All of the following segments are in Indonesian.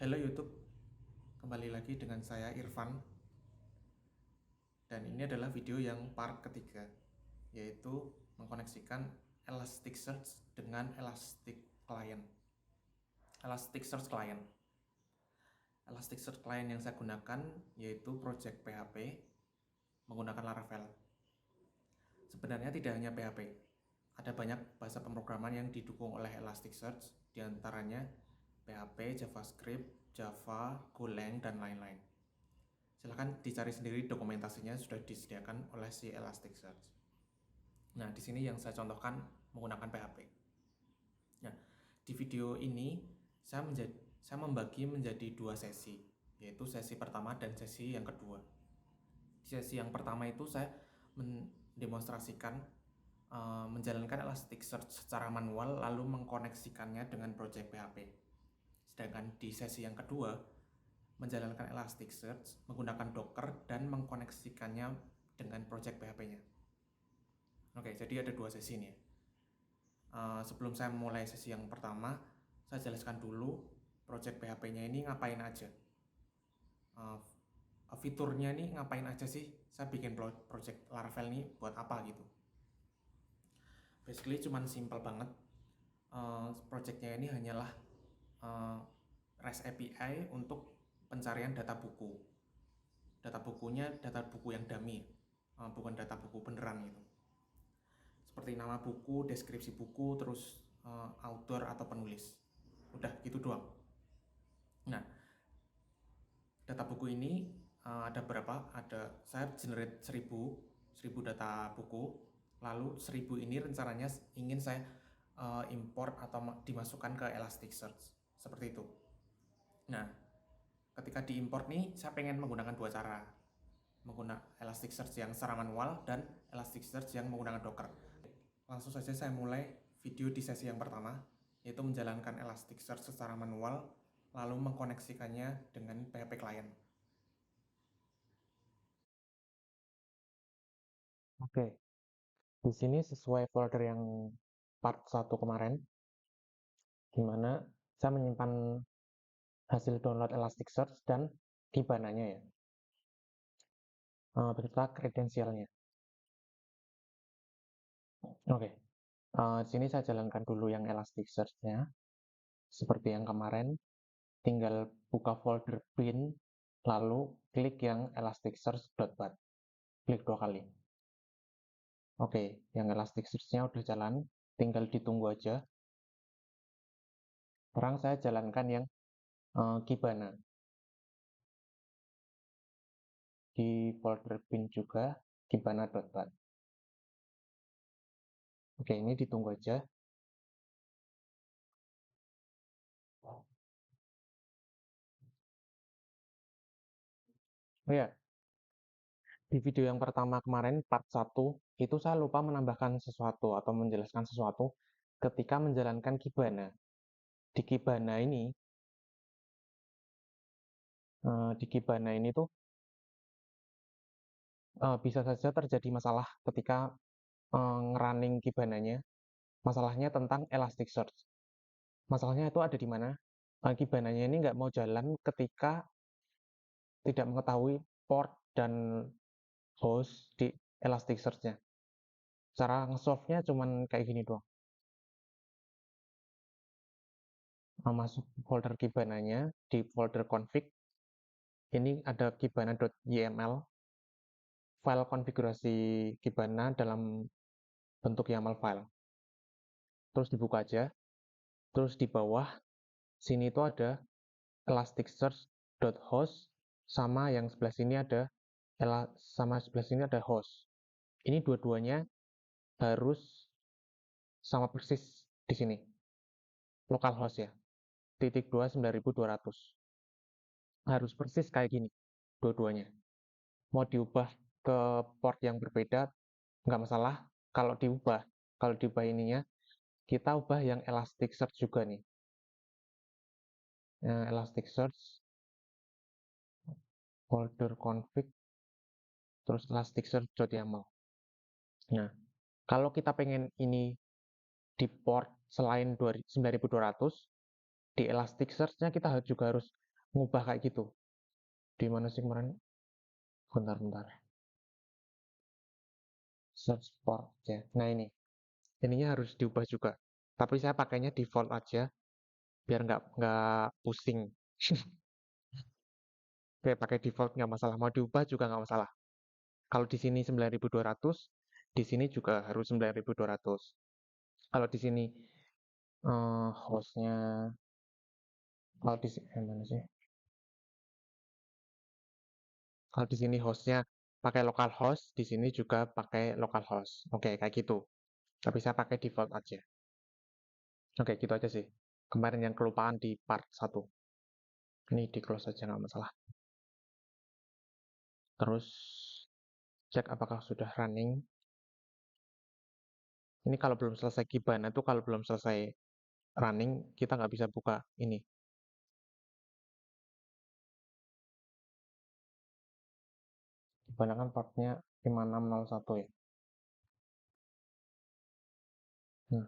Halo YouTube, kembali lagi dengan saya Irfan. Dan ini adalah video yang part ketiga, yaitu mengkoneksikan Elasticsearch dengan Elasticsearch Client. Elasticsearch Client yang saya gunakan yaitu Project PHP menggunakan Laravel. Sebenarnya tidak hanya PHP, ada banyak bahasa pemrograman yang didukung oleh Elasticsearch, diantaranya PHP, JavaScript, Java, Golang, dan lain-lain. Silahkan dicari sendiri dokumentasinya, sudah disediakan oleh si Elasticsearch. Nah, di sini yang saya contohkan menggunakan PHP. Nah, di video ini saya membagi menjadi dua sesi, yaitu sesi pertama dan sesi yang kedua. Di sesi yang pertama itu saya mendemonstrasikan menjalankan Elasticsearch secara manual lalu mengkoneksikannya dengan project PHP. Sedangkan di sesi yang kedua menjalankan Elasticsearch menggunakan Docker dan mengkoneksikannya dengan project PHP-nya. Oke, jadi ada dua sesi nih. Sebelum saya mulai sesi yang pertama, saya jelaskan dulu project PHP-nya ini ngapain aja. Fiturnya ini ngapain aja sih? Saya bikin project Laravel ini buat apa gitu. Basically cuman simple banget. Projectnya ini hanyalah REST API untuk pencarian data buku. Data bukunya data buku yang dummy, bukan data buku beneran gitu. Seperti nama buku, deskripsi buku, terus author atau penulis. Udah gitu doang. Nah, data buku ini ada berapa? Saya generate 1000 data buku. Lalu 1000 ini rencananya ingin saya import atau dimasukkan ke Elasticsearch. Seperti itu. Nah, ketika diimport nih, saya pengen menggunakan dua cara. Menggunakan Elasticsearch yang secara manual dan Elasticsearch yang menggunakan Docker. Langsung saja saya mulai video di sesi yang pertama, yaitu menjalankan Elasticsearch secara manual, lalu mengkoneksikannya dengan PHP client. Oke, di sini sesuai folder yang part 1 kemarin, di mana saya menyimpan hasil download Elasticsearch dan Kibana-nya ya, beserta kredensialnya. Oke, di sini saya jalankan dulu yang Elasticsearch-nya. Seperti yang kemarin, tinggal buka folder bin, lalu klik yang elasticsearch.bat. Klik 2 kali. Oke, yang Elasticsearch-nya udah jalan, tinggal ditunggu aja. Sekarang saya jalankan yang Kibana. Di folder bin juga, kibana.bat. Oke, ini ditunggu aja. Oh ya, di video yang pertama kemarin, part 1, itu saya lupa menambahkan sesuatu atau menjelaskan sesuatu ketika menjalankan Kibana. Di Kibana ini, tuh bisa saja terjadi masalah ketika ngerunning Kibana-nya. Masalahnya tentang Elasticsearch. Masalahnya itu ada di mana? Kibana-nya ini nggak mau jalan ketika tidak mengetahui port dan host di Elasticsearch-nya. Cara nge-solve-nya cuman kayak gini doang. Masuk folder Kibana-nya, di folder config, ini ada kibana.yml, file konfigurasi Kibana dalam bentuk YAML file. Terus dibuka aja, terus di bawah sini itu ada elasticsearch.host, sama yang sebelah sini ada host. Ini dua-duanya harus sama persis di sini. Localhost ya. .2 9200. Harus persis kayak gini dua-duanya. Mau diubah ke port yang berbeda nggak masalah. Kalau diubah ininya, kita ubah yang Elasticsearch juga nih. Elasticsearch folder config terus elasticsearch.yaml. Nah, kalau kita pengen ini di port selain 9200, di Elasticsearch-nya kita juga harus ngubah kayak gitu. Di mana sih kemarin? Bentar-bentar. Search for ya. Nah ininya harus diubah juga. Tapi saya pakainya default aja, biar nggak pusing. Oke, pakai default nggak masalah. Mau diubah juga nggak masalah. Kalau di sini 9.200, di sini juga harus 9.200. Kalau di sini hostnya, kalau di sini mana sih? Kalau di sini hostnya pakai localhost, di sini juga pakai localhost. Oke, kayak gitu. Tapi saya pakai default aja. Oke, gitu aja sih. Kemarin yang kelupaan di part 1. Ini di close aja nggak masalah. Terus cek apakah sudah running. Ini kalau belum selesai Kibana tuh kalau belum selesai running, kita nggak bisa buka ini. Kibana kan partnya 5601 ya. Nah,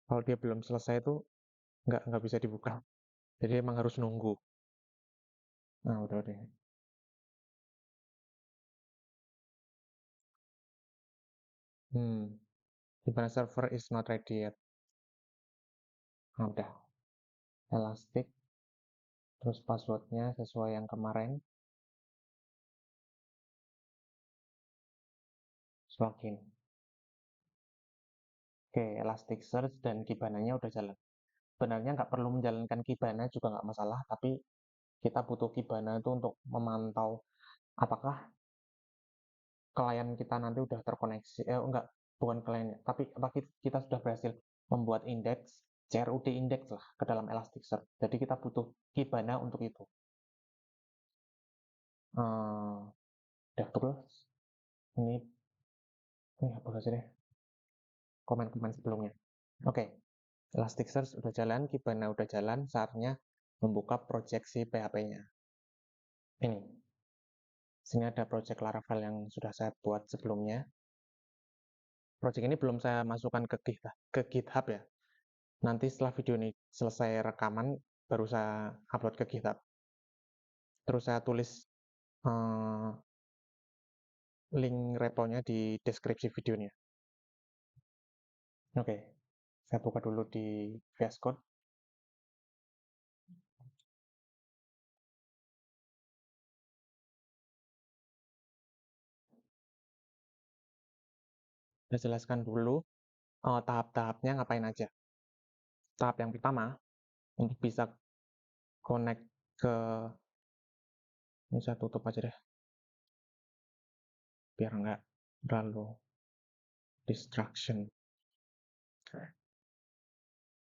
kalau dia belum selesai tuh nggak bisa dibuka. Jadi emang harus nunggu. Nah, udah deh. Kibana server is not ready yet. Nah, udah. Elastic, terus passwordnya sesuai yang kemarin. Login. Oke, Elasticsearch dan Kibana-nya udah jalan. Sebenarnya nggak perlu menjalankan Kibana juga nggak masalah, tapi kita butuh Kibana itu untuk memantau apakah klien kita nanti udah terkoneksi, enggak, bukan kliennya, tapi apakah kita sudah berhasil membuat indeks, CRUD indeks lah ke dalam Elasticsearch. Jadi kita butuh Kibana untuk itu. DevTools, ini hapus aja deh komen-komen sebelumnya. Oke, Elasticsearch udah jalan, Kibana udah jalan, saatnya membuka proyeksi PHP-nya. Ini, sini ada project Laravel yang sudah saya buat sebelumnya. Project ini belum saya masukkan ke GitHub ya. Nanti setelah video ini selesai rekaman, baru saya upload ke GitHub. Terus saya tulis link repo-nya di deskripsi videonya. Oke, saya buka dulu di VS Code. Saya jelaskan dulu tahap-tahapnya ngapain aja. Tahap yang pertama, untuk bisa connect ke, ini saya tutup aja deh, biar nggak terlalu distraction.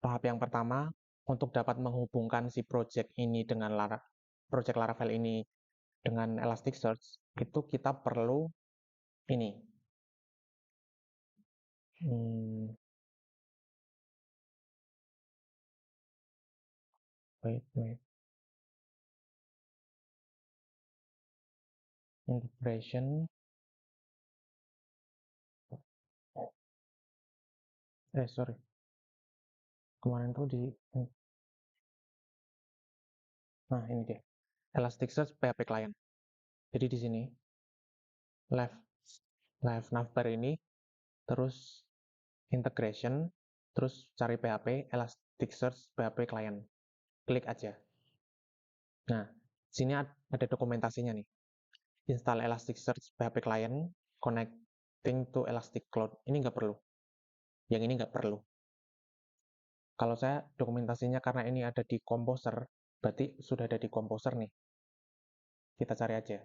Tahap yang pertama, untuk dapat menghubungkan si project ini dengan project Laravel ini dengan Elasticsearch, itu kita perlu ini. Wait. Integration. Sorry. Kemarin tuh nah ini dia. Elasticsearch PHP Client. Jadi di sini left navbar ini, terus integration, terus cari PHP Elasticsearch PHP Client. Klik aja. Nah, sini ada dokumentasinya nih. Install Elasticsearch PHP Client, connecting to Elastic Cloud. Ini nggak perlu. Yang ini nggak perlu. Kalau saya dokumentasinya karena ini ada di Composer, berarti sudah ada di Composer nih. Kita cari aja.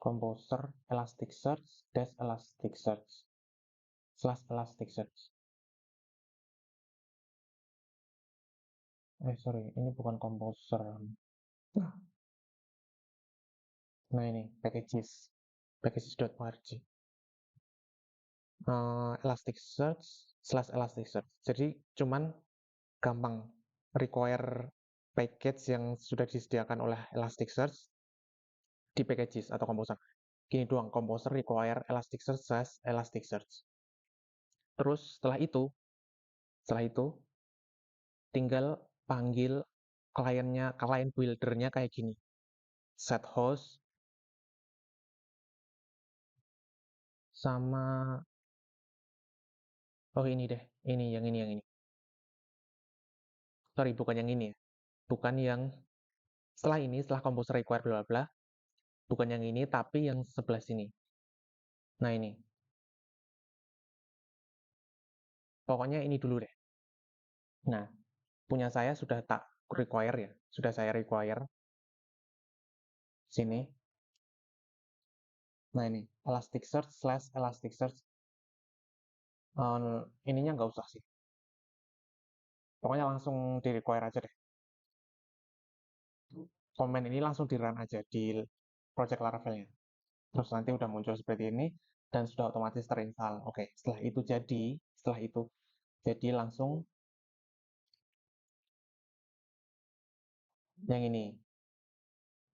Composer Elasticsearch dash Elasticsearch /Elasticsearch. Sorry, ini bukan Composer. Nah ini, packages.org. Elasticsearch /Elasticsearch. Jadi cuman gampang require package yang sudah disediakan oleh Elasticsearch di packages atau Composer. Gini doang, Composer require Elasticsearch /Elasticsearch. Terus setelah itu tinggal panggil klien buildernya kayak gini. Set host sama ini deh, yang ini. Sorry, bukan yang ini ya. Bukan yang setelah composer require bla bla, bukan yang ini tapi yang sebelah sini. Nah, ini. Pokoknya ini dulu deh. Nah, punya saya sudah tak require ya. Sudah saya require sini. Nah, ini Elasticsearch / Elasticsearch. Ininya nggak usah sih. Pokoknya langsung di require aja deh. Komen ini langsung di run aja di project Laravel-nya. Terus nanti udah muncul seperti ini dan sudah otomatis terinstall. Oke, setelah itu jadi langsung yang ini.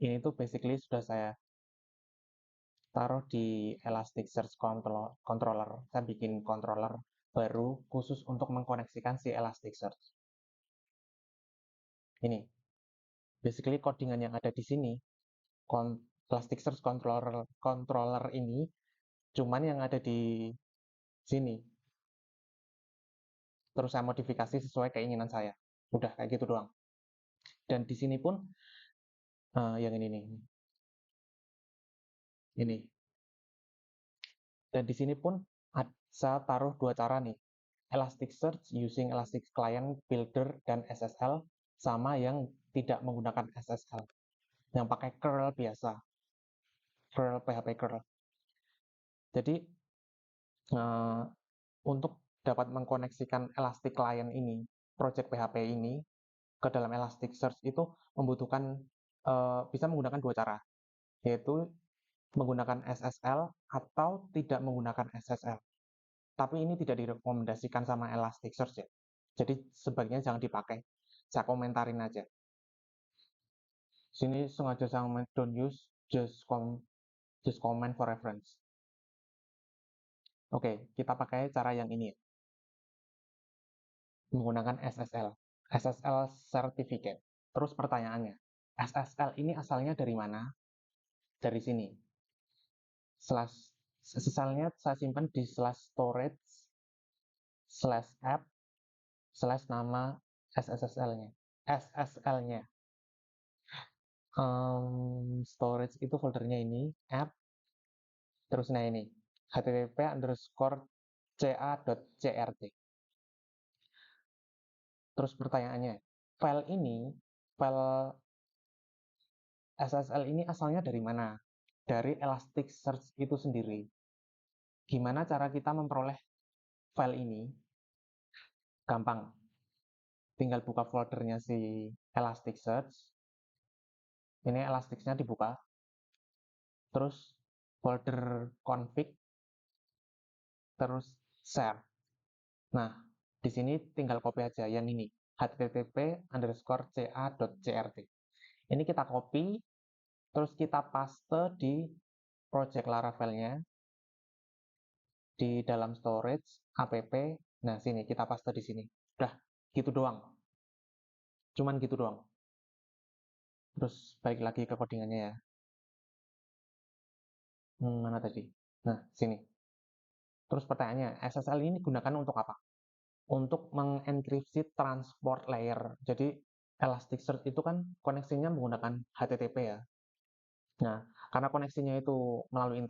Ini tuh basically sudah saya taruh di Elasticsearch controller. Saya bikin controller baru khusus untuk mengkoneksikan si Elasticsearch. Ini. Basically codingan yang ada di sini, Elasticsearch controller ini cuman yang ada di sini. Terus saya modifikasi sesuai keinginan saya. Udah kayak gitu doang. Dan di sini pun yang ini nih. Ini. Dan di sini pun saya taruh dua cara nih. Elasticsearch using Elastic Client Builder dan SSL sama yang tidak menggunakan SSL. Yang pakai curl biasa. Curl, PHP curl. Jadi untuk dapat mengkoneksikan Elastic Client ini, project PHP ini ke dalam Elasticsearch itu membutuhkan bisa menggunakan dua cara, yaitu menggunakan SSL atau tidak menggunakan SSL. Tapi ini tidak direkomendasikan sama Elasticsearch ya. Jadi sebaiknya jangan dipakai. Saya komentarin aja. Sini sengaja saya don't use, just comment for reference. Oke, kita pakai cara yang ini ya. Menggunakan SSL. SSL Certificate. Terus pertanyaannya, SSL ini asalnya dari mana? Dari sini. SSL-nya saya simpan di /storage /app /nama SSL-nya. SSL-nya. Storage itu foldernya ini, app, terus nah ini, http://ca.crt. Terus pertanyaannya, file SSL ini asalnya dari mana? Dari Elasticsearch itu sendiri. Gimana cara kita memperoleh file ini? Gampang. Tinggal buka foldernya si Elasticsearch. Ini Elasticsearch-nya dibuka. Terus folder config. Terus share. Nah, di sini tinggal copy aja yang ini. http://ca.crt. Ini kita copy. Terus kita paste di project Laravel-nya. Di dalam storage, app. Nah, sini kita paste di sini. Udah, gitu doang. Cuman gitu doang. Terus balik lagi ke codingannya ya. Mana tadi? Nah, sini. Terus pertanyaannya, SSL ini digunakan untuk apa? Untuk mengenkripsi transport layer. Jadi Elasticsearch itu kan koneksinya menggunakan HTTP ya. Nah, karena koneksinya itu melalui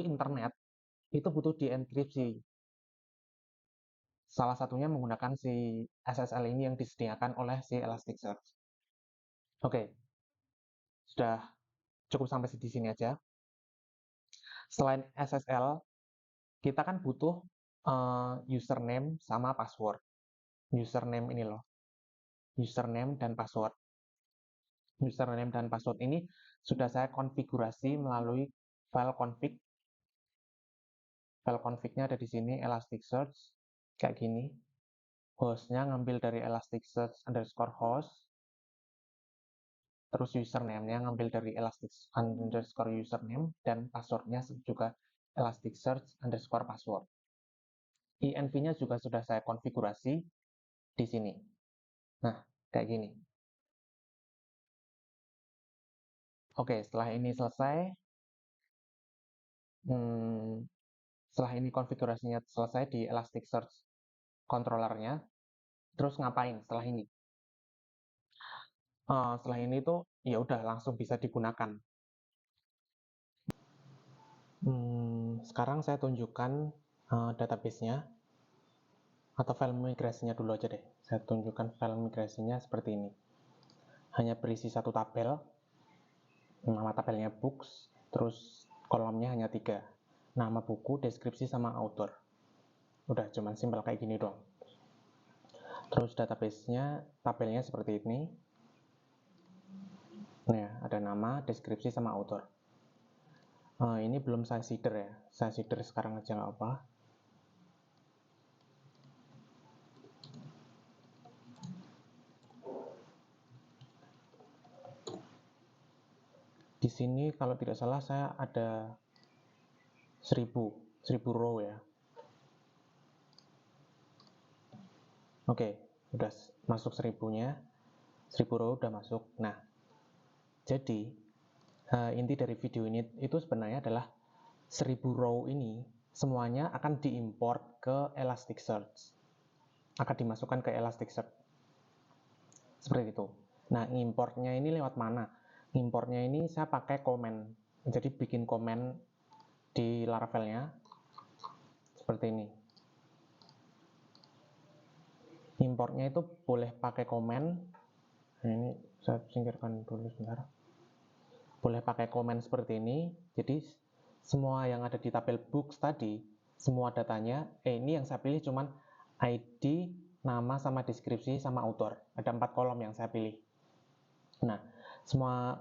internet, itu butuh dienkripsi. Salah satunya menggunakan si SSL ini yang disediakan oleh si Elasticsearch. Oke, sudah cukup sampai di sini aja. Selain SSL, kita kan butuh username sama password. Username ini loh, username dan password. Username dan password ini sudah saya konfigurasi melalui file config. File config-nya ada di sini, Elasticsearch, kayak gini. Hostnya ngambil dari Elasticsearch_host. Terus username-nya ngambil dari Elasticsearch_username, dan passwordnya juga Elasticsearch_password. INV-nya juga sudah saya konfigurasi di sini. Nah, kayak gini. Oke, setelah ini selesai, setelah ini konfigurasinya selesai di Elasticsearch controllernya, terus ngapain setelah ini? Setelah ini tuh ya udah langsung bisa digunakan. Sekarang saya tunjukkan database-nya atau file migrasinya dulu aja deh. Saya tunjukkan file migrasinya seperti ini. Hanya berisi satu tabel, nama tabelnya books, terus kolomnya hanya 3. Nama buku, deskripsi, sama author. Udah cuman simpel kayak gini doang. Terus database-nya, tabelnya seperti ini. Nah, ada nama, deskripsi, sama author. Ini belum saya seeder ya. Saya seeder sekarang aja nggak apa. Di sini kalau tidak salah saya ada 1000 row ya. Oke, udah masuk 1000-nya. 1000 row udah masuk. Nah, jadi inti dari video ini itu sebenarnya adalah 1000 row ini semuanya akan diimport ke Elasticsearch. Akan dimasukkan ke Elasticsearch. Seperti itu. Nah, importnya ini lewat mana? Importnya ini saya pakai komen. Jadi bikin komen di Laravel-nya seperti ini. Importnya itu boleh pakai komen. Nah, ini saya singkirkan dulu sebentar. Boleh pakai komen seperti ini. Jadi semua yang ada di tabel books tadi, semua datanya, ini yang saya pilih cuman ID, nama, sama deskripsi, sama author. Ada 4 kolom yang saya pilih. Nah, semua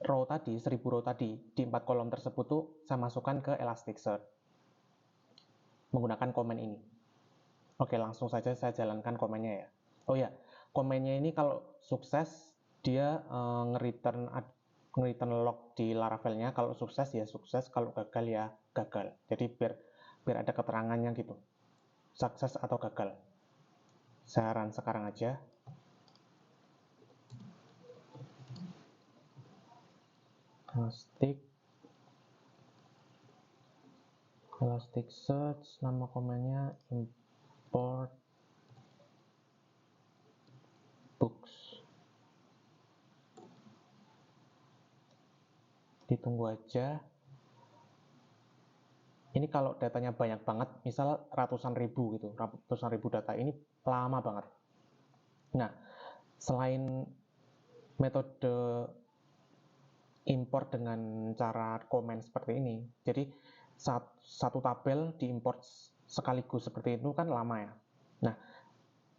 row tadi, 1000 row tadi, di 4 kolom tersebut tuh saya masukkan ke Elasticsearch menggunakan komen ini. Oke, langsung saja saya jalankan komennya ya. Oh ya, komennya ini kalau sukses, dia nge-return log di Laravel-nya. Kalau sukses ya sukses, kalau gagal ya gagal. Jadi biar ada keterangannya gitu, sukses atau gagal. Saya run sekarang aja. Elasticsearch, nama komennya import books. Ditunggu aja. Ini kalau datanya banyak banget, misal ratusan ribu gitu, ratusan ribu data, ini lama banget. Nah, selain metode import dengan cara komen seperti ini, jadi satu tabel diimport sekaligus seperti itu kan lama ya. Nah,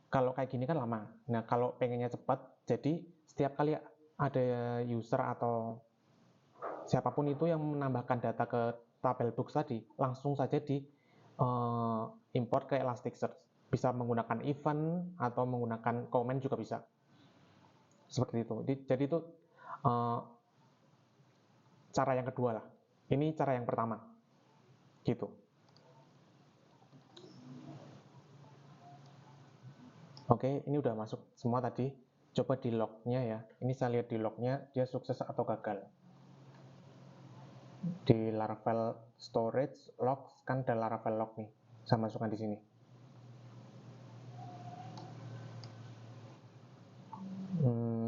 kalau kayak gini kan lama. Nah, kalau pengennya cepat, jadi setiap kali ada user atau siapapun itu yang menambahkan data ke tabel books tadi, langsung saja di import ke Elasticsearch. Bisa menggunakan event atau menggunakan comment juga bisa. Seperti itu. Jadi itu cara yang kedua lah. Ini cara yang pertama. Gitu. Oke, ini udah masuk semua tadi. Coba di lognya ya. Ini saya lihat di lognya, dia sukses atau gagal. Di Laravel storage logs kan ada Laravel log nih. Saya masukkan di sini.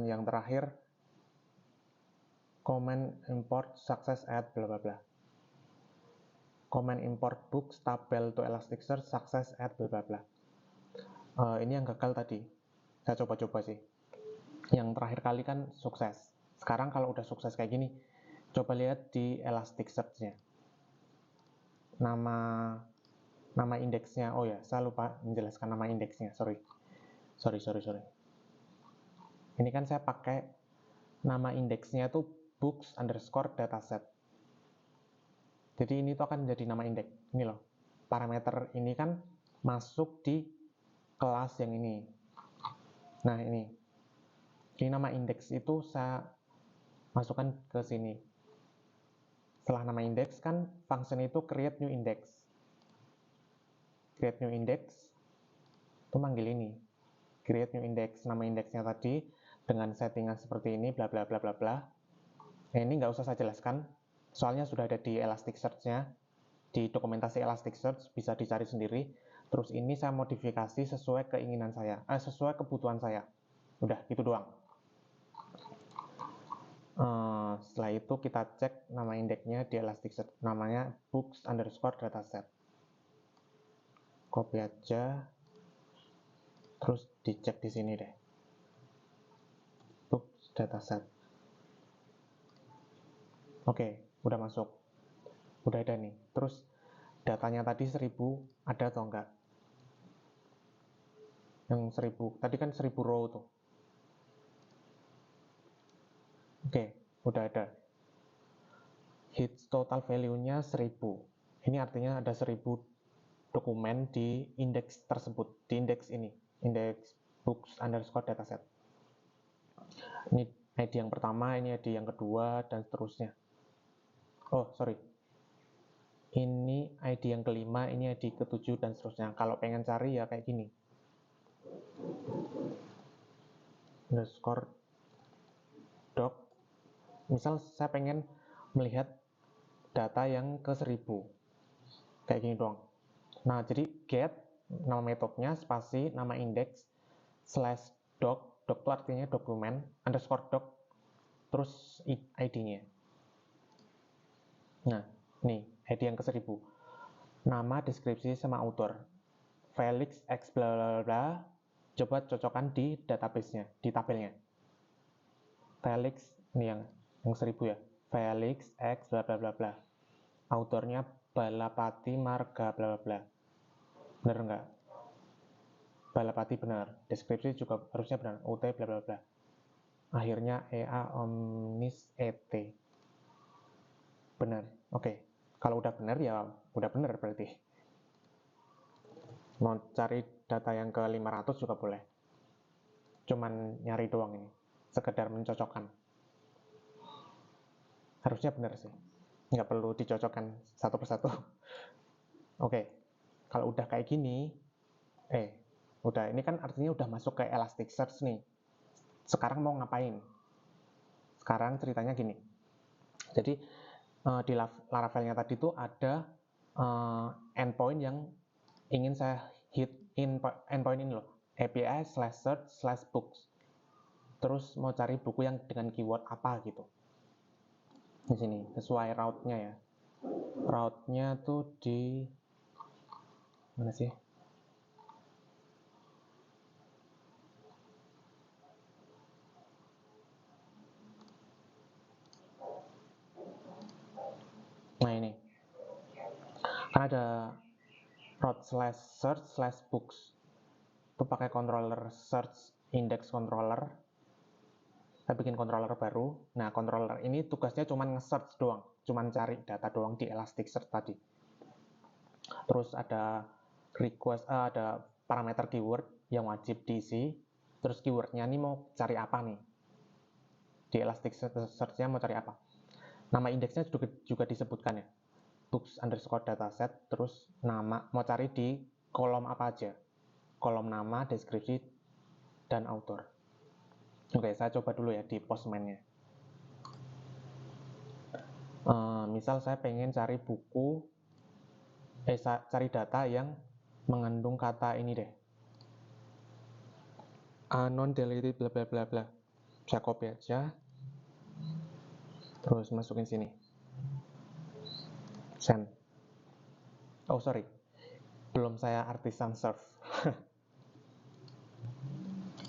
Yang terakhir, comment import success at bla bla bla. Comment import books tabel to Elasticsearch success at bla bla bla. Ini yang gagal tadi. Saya coba-coba sih. Yang terakhir kali kan sukses. Sekarang kalau udah sukses kayak gini, coba lihat di Elasticsearch-nya. Nama indeksnya. Oh ya, saya lupa menjelaskan nama indeksnya. Sorry. Ini kan saya pakai nama indeksnya tuh books underscore dataset. Jadi ini tuh akan menjadi nama indeks. Ini loh. Parameter ini kan masuk di kelas yang ini. Nah, ini nama indeks itu saya masukkan ke sini. Setelah nama indeks kan function itu create new index. Create new index itu manggil ini. create new index, nama indeksnya tadi dengan settingan seperti ini, bla bla bla bla bla. Nah, ini nggak usah saya jelaskan, soalnya sudah ada di Elasticsearch-nya, di dokumentasi Elasticsearch, bisa dicari sendiri. Terus ini saya modifikasi sesuai keinginan saya, sesuai kebutuhan saya. Udah, gitu doang. Setelah itu kita cek nama indeksnya di Elasticsearch, namanya books_dataset. Copy aja, terus dicek di sini deh, books dataset. Oke, udah masuk, udah ada nih. Terus datanya tadi 1000 ada atau enggak? Yang 1000 tadi kan 1000 row tuh. Oke, udah ada. Hits total value-nya 1000. Ini artinya ada 1000 dokumen di indeks tersebut, di indeks ini, indeks books_dataset. Ini ID yang pertama, ini ID yang kedua, dan seterusnya. Oh, sorry. Ini ID yang kelima, ini ID ketujuh, dan seterusnya. Kalau pengen cari ya kayak gini. Underscore doc. Misal saya pengen melihat data yang ke 1000. Kayak gini doang. Nah, jadi get, nama metodenya, spasi, nama indeks, slash doc, doc itu artinya dokumen, underscore doc, terus ID-nya. Nah, nih, ID yang ke 1000. Nama, deskripsi, sama author. Felix X bla bla bla. Coba cocokkan di database-nya, di tabelnya. Felix, ini yang 1000 ya. Felix X bla bla bla bla. Autornya Balapati Marga bla bla bla. Bener nggak? Balapati benar. Deskripsi juga harusnya benar. UT bla bla bla. Akhirnya EA omnis ET. Benar. Oke. Kalau udah benar ya udah benar berarti. Mau cari data yang ke 500 juga boleh. Cuman nyari doang ini. Sekedar mencocokkan. Harusnya benar sih. Nggak perlu dicocokkan satu persatu. Oke. Kalau udah kayak gini, udah, ini kan artinya udah masuk ke Elasticsearch nih. Sekarang mau ngapain? Sekarang ceritanya gini. Jadi di Laravel-nya tadi tuh ada endpoint yang ingin saya hit endpoint ini loh, API/search/books. Terus mau cari buku yang dengan keyword apa gitu. Di sini sesuai route-nya ya. Route-nya tuh di mana sih? Nah ini. Kan ada route/search/books. Itu pakai controller search index controller. Saya bikin controller baru. Nah, controller ini tugasnya cuma nge-search doang, cuma cari data doang di Elasticsearch tadi. Terus ada request, ada parameter keyword yang wajib diisi. Terus keywordnya ini mau cari apa nih? Di Elasticsearch-nya mau cari apa? Nama indeksnya juga disebutkan ya. Books_dataset, terus nama, mau cari di kolom apa aja? Kolom nama, deskripsi, dan author. Oke, saya coba dulu ya di Postman-nya. Misal saya pengen cari buku, cari data yang mengandung kata ini deh. Unknown deleted bla bla bla bla. Saya copy aja. Terus masukin sini. Send. Oh sorry, belum saya artisan serve.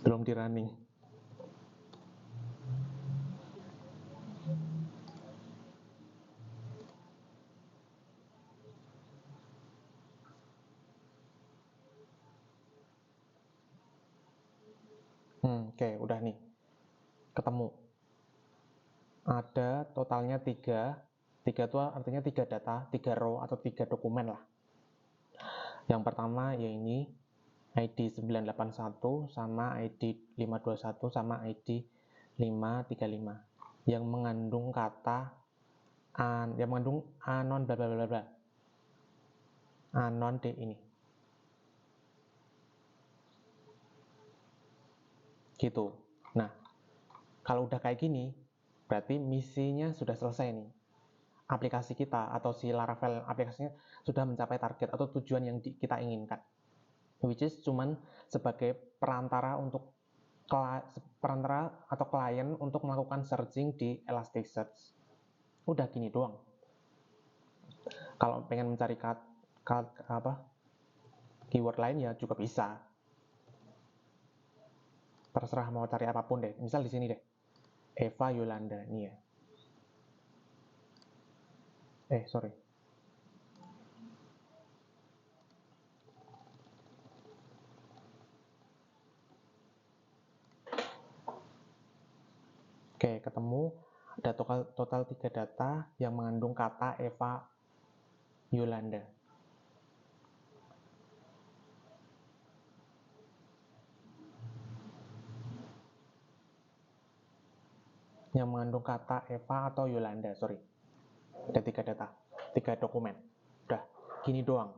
Belum di running. Oke, udah nih. Ketemu. Ada totalnya 3. 3 itu artinya 3 data, 3 row atau 3 dokumen lah. Yang pertama ya ini ID 981 sama ID 521 sama ID 535 yang mengandung kata yang mengandung unknown bla bla bla bla. Unknown D ini. gitu. Nah, kalau udah kayak gini, berarti misinya sudah selesai nih. Aplikasi kita atau si Laravel aplikasinya sudah mencapai target atau tujuan yang kita inginkan. Which is cuman sebagai perantara untuk perantara atau klien untuk melakukan searching di Elasticsearch. Udah gini doang. Kalau pengen mencari keyword lain ya juga bisa. Terserah mau cari apapun deh. Misal di sini deh. Eva Yolanda nih ya. Sorry. Oke, ketemu ada total 3 data yang mengandung kata Eva Yolanda. Yang mengandung kata Eva atau Yolanda, sorry. Ada 3 data, 3 dokumen. Udah, gini doang.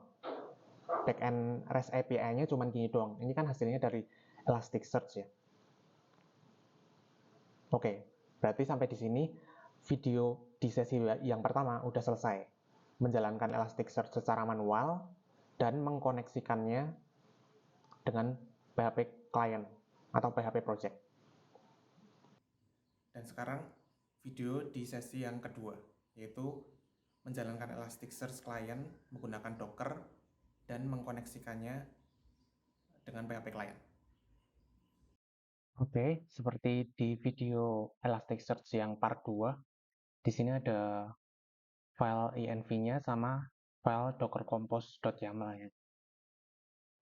Backend REST API-nya cuma gini doang. Ini kan hasilnya dari Elasticsearch ya. Oke, berarti sampai di sini video di sesi yang pertama udah selesai. Menjalankan Elasticsearch secara manual dan mengkoneksikannya dengan PHP client atau PHP project. Dan sekarang video di sesi yang kedua, yaitu menjalankan Elasticsearch client menggunakan Docker dan mengkoneksikannya dengan PHP client. Oke, seperti di video Elasticsearch yang part 2, di sini ada file env-nya sama file dockercompose.yaml ya.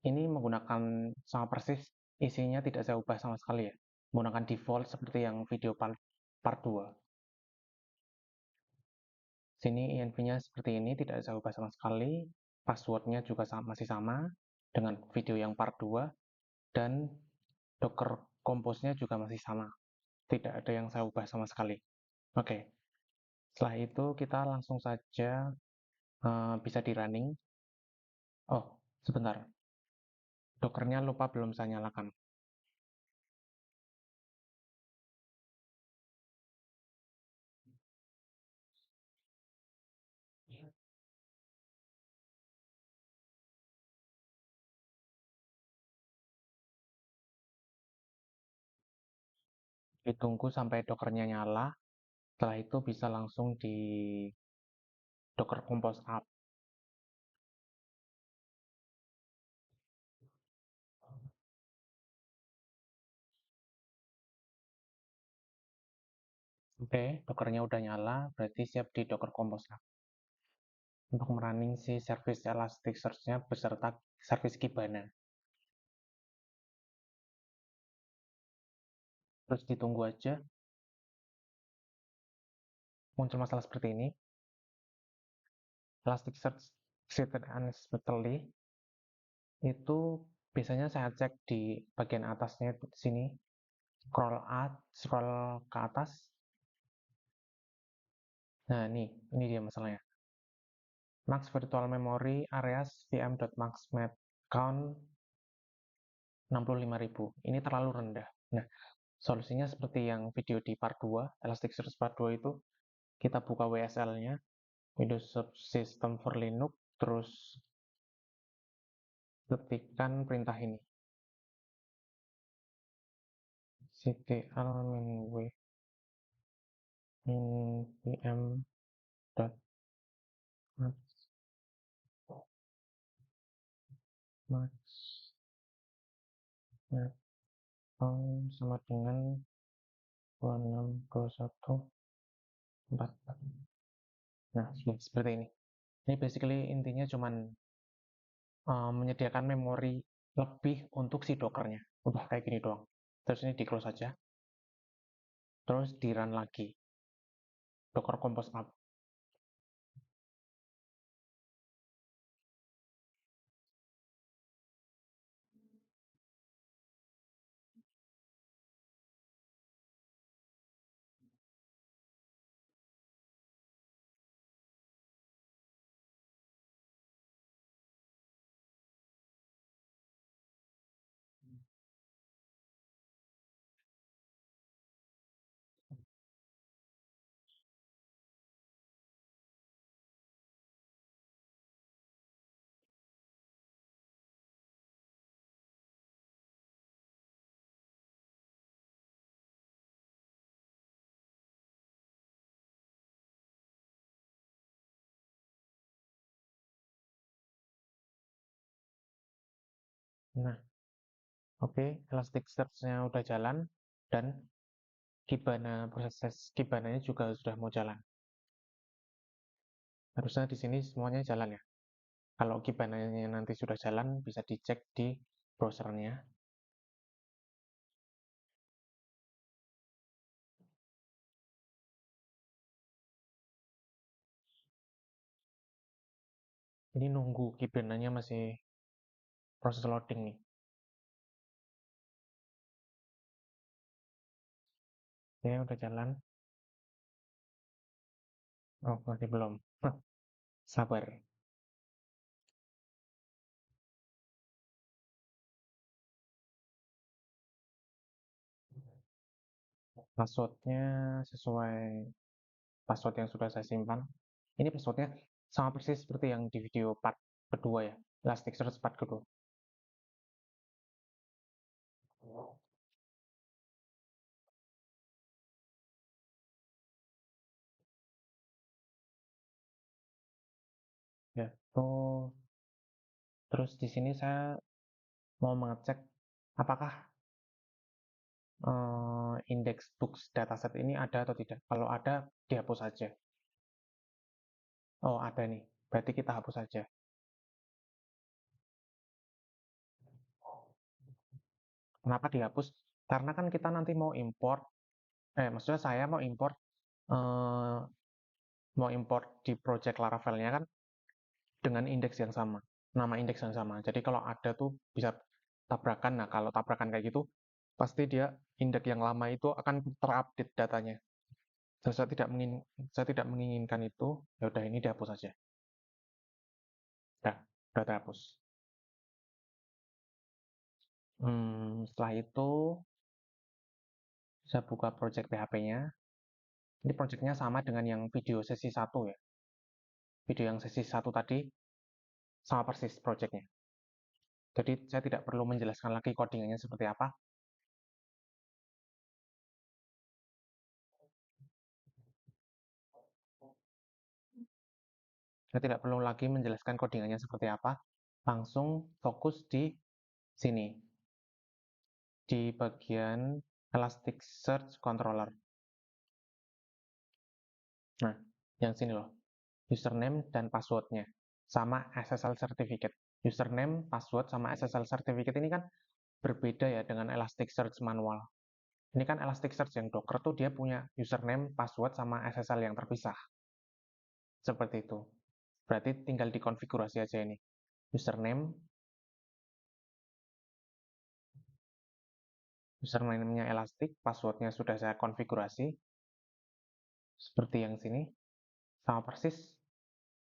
Ini menggunakan sama persis, isinya tidak saya ubah sama sekali ya. Menggunakan default seperti yang video part 2. Sini env-nya seperti ini, tidak saya ubah sama sekali. Passwordnya juga masih sama dengan video yang part 2. Dan Docker Compose-nya juga masih sama. Tidak ada yang saya ubah sama sekali. Oke, setelah itu kita langsung saja bisa di running. Oh, sebentar. Dockernya lupa belum saya nyalakan. Ditunggu sampai Dockernya nyala. Setelah itu bisa langsung di Docker Compose up. Oke, Dockernya udah nyala, berarti siap di Docker Compose up. Untuk merunning si service Elasticsearch-nya beserta service Kibana. Terus ditunggu aja. Muncul masalah seperti ini. Elasticsearch treated unexpectedly. Itu biasanya saya cek di bagian atasnya di sini. Scroll ke atas. Nah, ini dia masalahnya. Max virtual memory areas vm.maxmap count 65.000. Ini terlalu rendah. Nah, solusinya seperti yang video di part 2, Elasticsearch part 2 itu, kita buka WSL-nya, Windows Subsystem for Linux, terus ketikkan perintah ini. ctl -w npm.max sama dengan 262144. Nah, seperti ini. Ini basically intinya cuman menyediakan memori lebih untuk si Dockernya. Udah kayak gini doang. Terus ini di close saja. Terus di run lagi. Docker Compose up. Nah, oke, Elasticsearch-nya udah jalan dan proses Kibana-nya juga sudah mau jalan. Harusnya di sini semuanya jalan ya. Kalau Kibana-nya nanti sudah jalan, bisa dicek di browsernya. Ini nunggu Kibana-nya masih proses loading nih. Oke, udah jalan. Oh, masih belum. Sabar. Passwordnya sesuai password yang sudah saya simpan. Ini passwordnya sama persis seperti yang di video part kedua ya. Elasticsearch part kedua. Ya, oh, terus di sini saya mau mengecek apakah index books dataset ini ada atau tidak. Kalau ada, dihapus saja. Oh, ada nih. Berarti kita hapus saja. Kenapa dihapus? Karena kan kita nanti mau import, maksudnya saya eh, mau import di project Laravel-nya kan dengan indeks yang sama, nama indeks yang sama. Jadi kalau ada tuh bisa tabrakan. Nah, kalau tabrakan kayak gitu, pasti dia indeks yang lama itu akan terupdate datanya. Saya tidak menginginkan itu. Ya udah, ini dihapus saja. Nah, udah terhapus. Setelah itu saya buka project PHP-nya. Ini projectnya sama dengan yang video sesi 1 ya. Video yang sesi 1 tadi sama persis projectnya. Jadi saya tidak perlu menjelaskan lagi codingannya seperti apa. Saya tidak perlu lagi menjelaskan codingannya seperti apa. Langsung fokus di sini, di bagian Elasticsearch Controller. Nah, yang sini loh, username dan passwordnya, sama SSL Certificate. Username, password, sama SSL Certificate ini kan berbeda ya dengan Elasticsearch manual. Ini kan Elasticsearch yang Docker tuh dia punya username, password, sama SSL yang terpisah. Seperti itu. Berarti tinggal dikonfigurasi aja ini. Username-nya Elastic, passwordnya sudah saya konfigurasi. Seperti yang sini. Sama persis.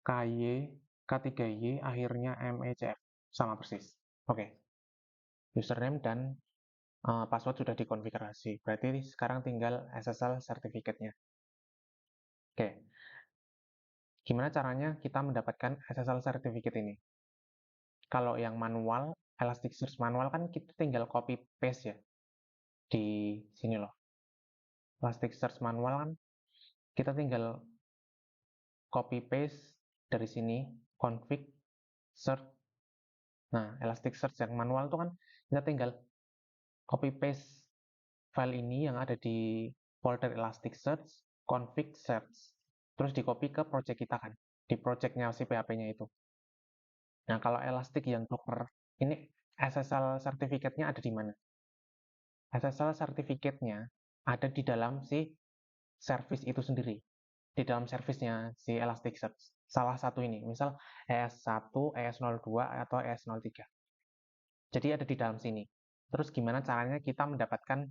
KY, K3Y, akhirnya MECF. Sama persis. Oke. Username dan password sudah dikonfigurasi. Berarti sekarang tinggal SSL sertifikatnya. Oke. Gimana caranya kita mendapatkan SSL sertifikat ini? Kalau yang manual, Elasticsearch manual kan kita tinggal copy paste ya. Di sini loh. Elasticsearch manual kan kita tinggal copy paste dari sini, config, search. Nah, Elasticsearch yang manual itu kan kita tinggal copy paste file ini yang ada di folder Elasticsearch, config, search. Terus di copy ke project kita kan, di projectnya si PHP-nya itu. Nah, kalau Elastic yang Docker, ini SSL sertifikatnya ada di mana? SSL sertifikatnya ada di dalam si service itu sendiri. Di dalam servicenya si Elasticsearch. Salah satu ini, misal ES1, ES02, atau ES03. Jadi ada di dalam sini. Terus gimana caranya kita mendapatkan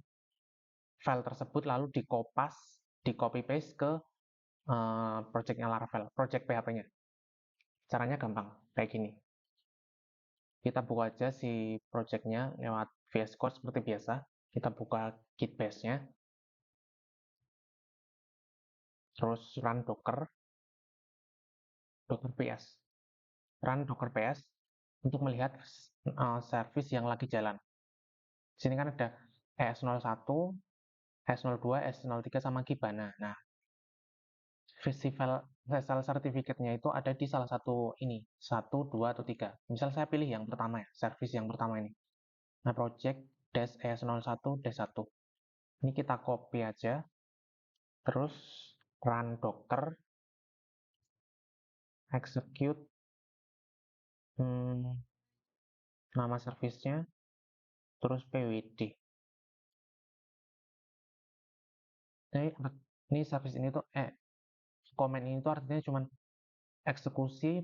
file tersebut lalu dikopas, di copy paste ke projectnya Laravel, project PHP-nya. Caranya gampang, kayak gini. Kita buka aja si projectnya lewat VS Code seperti biasa. Kita buka git bash-nya, terus run docker ps. Run docker ps untuk melihat service yang lagi jalan. Di sini kan ada ES01, ES02, ES03 sama Kibana. Nah, festival SSL sertifikatnya itu ada di salah satu ini, 1, 2, atau 3. Misal saya pilih yang pertama ya, service yang pertama ini. Nah, project dash es01-1. Ini kita copy aja, terus run docker, execute nama servisnya, terus pwd. Ini service ini tuh komen ini tuh artinya cuman eksekusi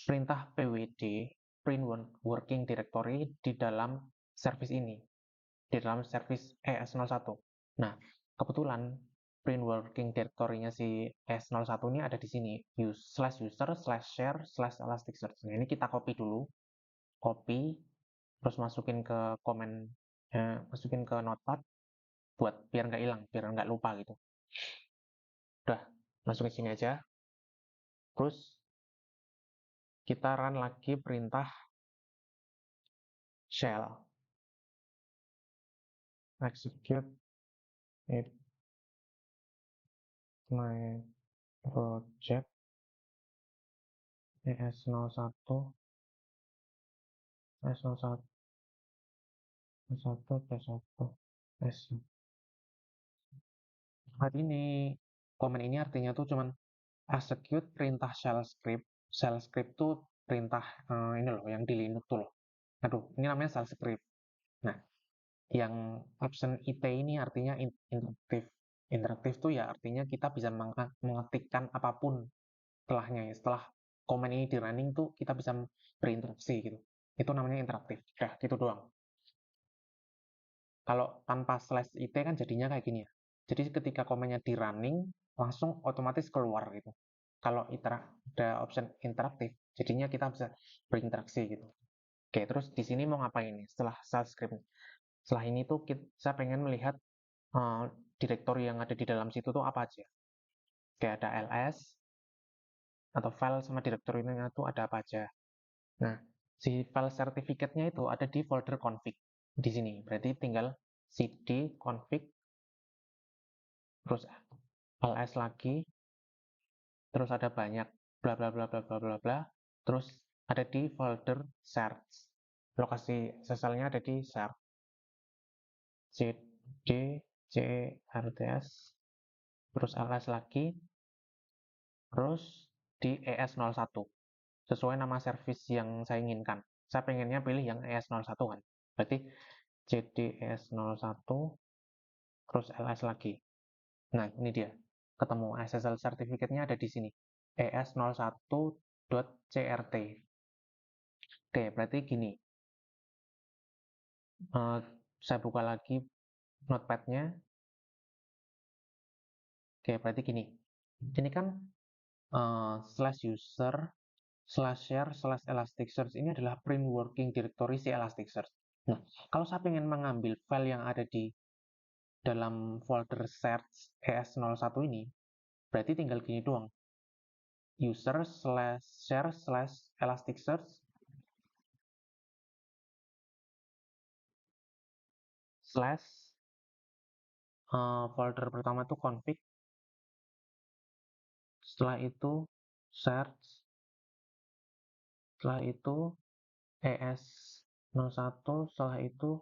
perintah pwd, print working directory di dalam service ini, di dalam service ES01. Nah, kebetulan print working directory-nya si ES01 ini ada di sini, /user/share/elasticsearch. Nah, ini kita copy dulu, copy, terus masukin ke komen, masukin ke notepad, buat biar nggak hilang, biar nggak lupa gitu. Udah, masukin sini aja. Terus kita run lagi perintah shell, execute it my project ES01 S01 S1 T1 S. Hari ini komen ini artinya tuh cuman execute perintah shell script. Shell script tuh perintah ini loh yang di Linux tuh loh. Aduh, ini namanya shell script. Nah, yang option IT ini artinya interaktif. Interaktif tuh ya artinya kita bisa mengetikkan apapun setelahnya ya. Setelah komen ini di running tuh kita bisa berinteraksi gitu. Itu namanya interaktif. Udah, gitu doang. Kalau tanpa slash IT kan jadinya kayak gini ya. Jadi ketika komennya di running, langsung otomatis keluar gitu. Kalau ada option interaktif, jadinya kita bisa berinteraksi gitu. Oke, terus di sini mau ngapain nih setelah shell script? Setelah ini tuh saya pengen melihat direktori yang ada di dalam situ tuh apa aja. Kayak ada ls, atau file sama direktorinya tuh ada apa aja. Nah, si file sertifikatnya itu ada di folder config di sini. Berarti tinggal cd config, terus ls lagi, terus ada banyak bla bla bla bla bla bla bla, terus ada di folder search. Lokasi sesalnya ada di search. cd crts, terus ls lagi, terus di ES01 sesuai nama service yang saya inginkan. Saya pengennya pilih yang ES01 kan. Berarti cd ES01 terus ls lagi. Nah, ini dia. Ketemu SSL certificate-nya ada di sini. es01.crt. Oke, berarti gini. Saya buka lagi notepad-nya. Oke, berarti gini. Ini kan /user /share/elasticsearch ini adalah print working directory si Elasticsearch. Nah, kalau saya ingin mengambil file yang ada di dalam folder search ES01 ini, berarti tinggal gini doang. user/share/elasticsearch slash folder pertama itu config, setelah itu search, setelah itu ES01, setelah itu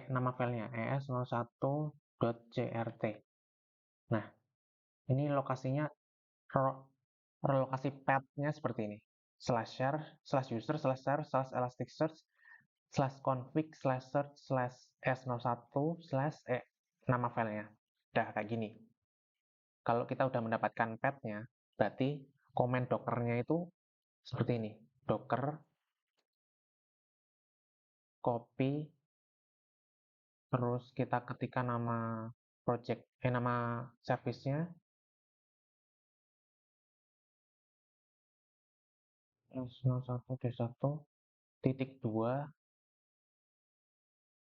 nama filenya es01.crt. Nah, ini lokasinya, relokasi path-nya seperti ini. /share /user /share /elasticsearch /config /search /s01 nama filenya. Udah kayak gini. Kalau kita udah mendapatkan path-nya, berarti komen dockernya itu seperti ini. Docker copy, terus kita ketikkan nama project, nama service-nya, s01d1.2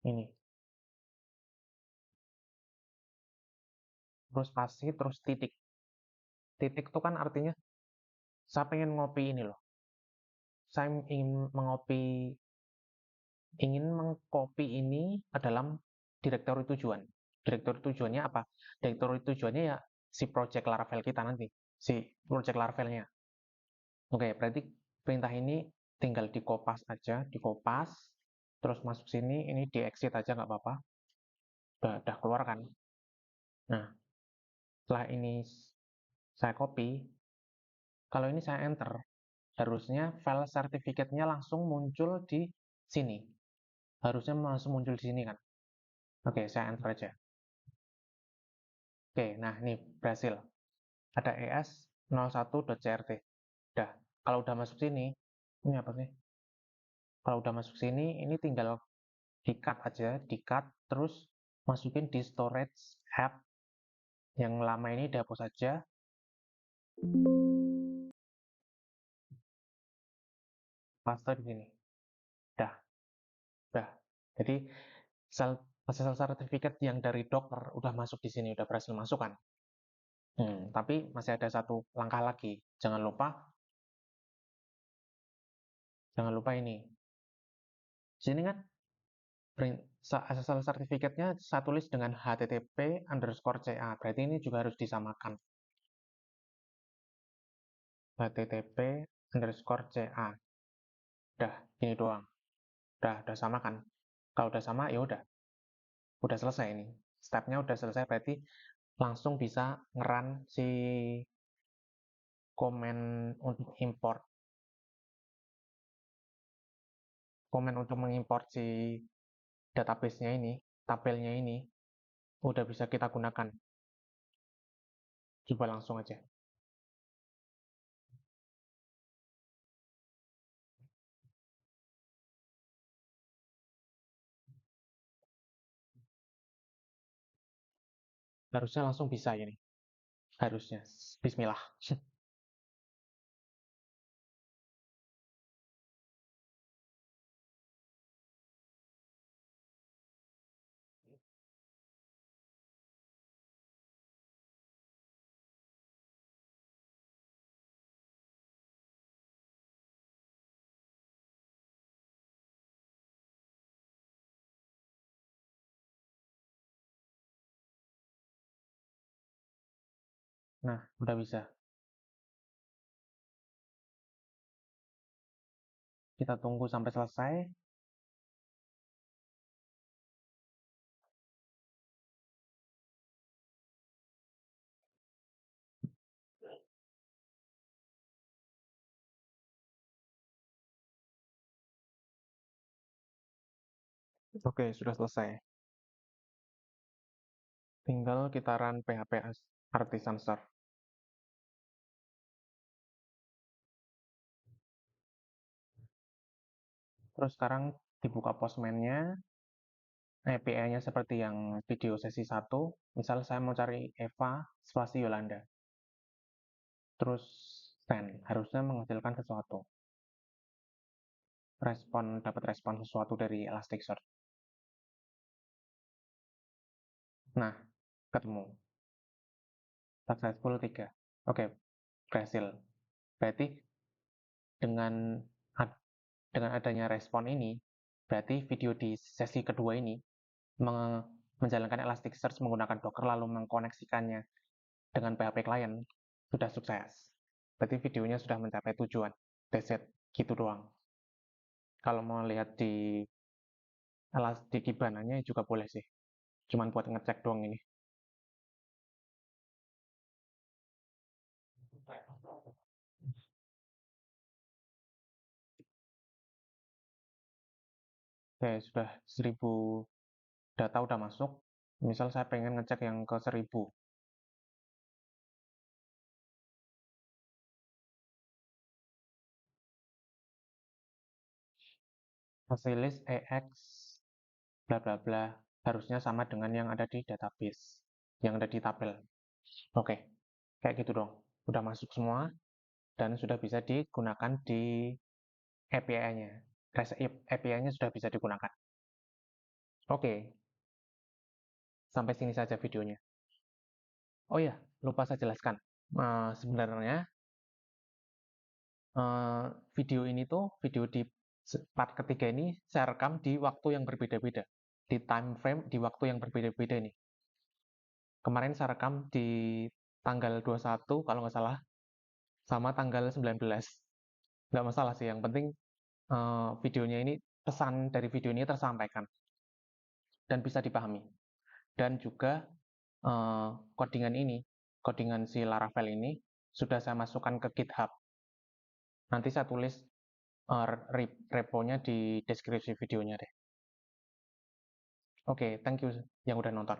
ini. Terus spasi, terus titik. Titik itu kan artinya saya pengen ngopi ini loh. Saya ingin mengcopy ini ke dalam direktori tujuan. Direktori tujuannya apa? Direktori tujuannya ya si project Laravel kita nanti, si project Laravelnya. Oke, berarti perintah ini tinggal dikopas aja, dikopas, terus masuk sini, ini di exit aja nggak apa-apa. Udah keluar kan. Nah, setelah ini saya copy, kalau ini saya enter, harusnya file sertifikatnya langsung muncul di sini. Harusnya langsung muncul di sini kan. Oke, saya enter aja. Oke, nah ini berhasil. Ada es01.crt. Udah, kalau udah masuk sini, ini apa sih? Kalau udah masuk sini, ini tinggal di-cut aja, di-cut, terus masukin di storage app. Yang lama ini dihapus aja. Paste di sini. Udah, udah. Jadi hasil sertifikat yang dari Docker udah masuk di sini, udah berhasil masuk kan. Tapi masih ada satu langkah lagi. Jangan lupa ini. Sini kan asal sertifikatnya saya tulis dengan http_ca. Berarti ini juga harus disamakan. http_ca. Udah, ini doang. Udah sama kan? Kalau udah sama, ya udah selesai ini. Stepnya udah selesai, berarti langsung bisa ngeran si komen untuk import. Komen untuk mengimport si database-nya ini, tabelnya ini, udah bisa kita gunakan. Coba langsung aja. Harusnya langsung bisa ini. Harusnya. Bismillah. Nah, udah bisa. Kita tunggu sampai selesai. Oke, sudah selesai. Tinggal kita run PHP Artisan Start. Terus sekarang dibuka Postman-nya, API-nya seperti yang video sesi 1. Misal saya mau cari Eva spasi Yolanda. Terus send, harusnya menghasilkan sesuatu. Dapat respon sesuatu dari Elasticsearch. Nah, ketemu. Successful 3. Oke, berhasil. Berarti dengan dengan adanya respon ini, berarti video di sesi kedua ini menjalankan Elasticsearch menggunakan Docker lalu mengkoneksikannya dengan PHP client sudah sukses. Berarti videonya sudah mencapai tujuan. That's it. Gitu doang. Kalau mau lihat di Ibananya juga boleh sih. Cuman buat ngecek doang ini. Oke, sudah 1000 data udah masuk. Misal saya pengen ngecek yang ke 1000. Hasil EX bla bla bla harusnya sama dengan yang ada di database, yang ada di tabel. Oke, kayak gitu dong. Udah masuk semua dan sudah bisa digunakan di API-nya. REST API-nya sudah bisa digunakan. Oke, sampai sini saja videonya. Oh ya, lupa saya jelaskan. Sebenarnya video ini tuh, video di part ketiga ini saya rekam di waktu yang berbeda-beda. Di time frame di waktu yang berbeda-beda ini. Kemarin saya rekam di tanggal 21 kalau nggak salah, sama tanggal 19. Nggak masalah sih, yang penting videonya ini pesan dari video ini tersampaikan dan bisa dipahami. Dan juga codingan si Laravel ini sudah saya masukkan ke GitHub. Nanti saya tulis repo-nya di deskripsi videonya deh. Oke, thank you yang udah nonton.